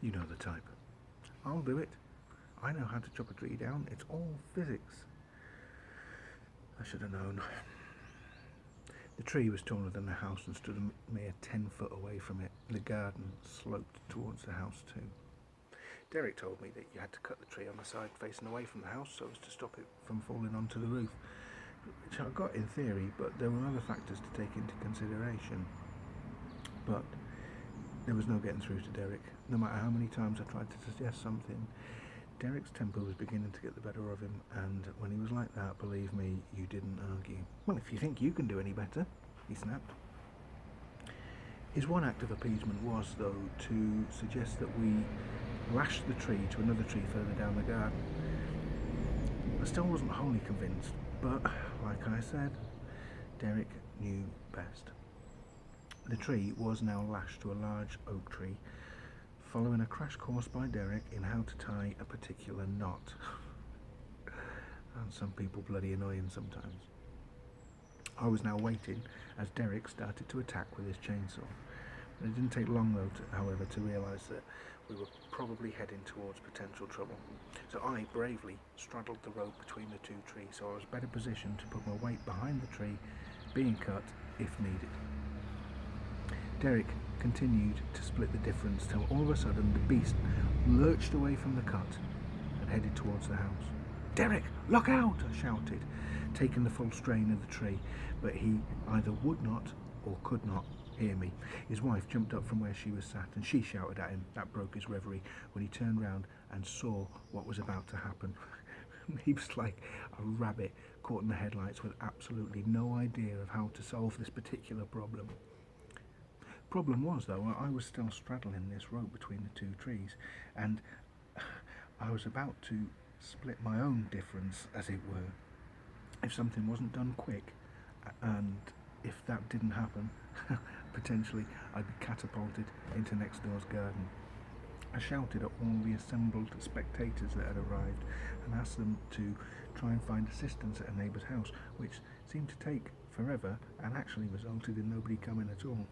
You know the type. I'll do it. I know how to chop a tree down. It's all physics. I should have known. The tree was taller than the house and stood a mere 10 foot away from it. The garden sloped towards the house too. Derek told me that you had to cut the tree on the side facing away from the house so as to stop it from falling onto the roof, which I got in theory, but there were other factors to take into consideration. But there was no getting through to Derek. No matter how many times I tried to suggest something, Derek's temper was beginning to get the better of him, and when he was like that, believe me, you didn't argue. Well, if you think you can do any better, he snapped. His one act of appeasement was, though, to suggest that we lash the tree to another tree further down the garden. I still wasn't wholly convinced, but, like I said, Derek knew best. The tree was now lashed to a large oak tree, following a crash course by Derek in how to tie a particular knot. And some people bloody annoying sometimes. I was now waiting as Derek started to attack with his chainsaw. It didn't take long, however, to realise that we were probably heading towards potential trouble. So I bravely straddled the rope between the two trees so I was better positioned to put my weight behind the tree being cut if needed. Derek continued to split the difference till all of a sudden the beast lurched away from the cut and headed towards the house. "Derek, look out!" I shouted, taking the full strain of the tree, but he either would not or could not hear me. His wife jumped up from where she was sat and she shouted at him. That broke his reverie when he turned round and saw what was about to happen. He was like a rabbit caught in the headlights with absolutely no idea of how to solve this particular problem. Problem was, though, I was still straddling this rope between the two trees, and I was about to split my own difference, as it were, if something wasn't done quick, and if that didn't happen, potentially I'd be catapulted into next door's garden. I shouted at all the assembled spectators that had arrived and asked them to try and find assistance at a neighbour's house, which seemed to take forever and actually resulted in nobody coming at all.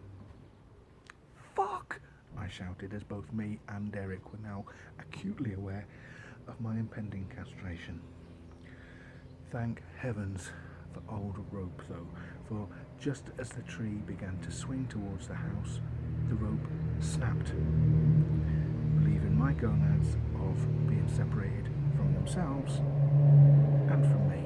"Fuck!" I shouted as both me and Derek were now acutely aware of my impending castration. Thank heavens for old rope, though, for just as the tree began to swing towards the house, the rope snapped, relieving my gonads of being separated from themselves and from me.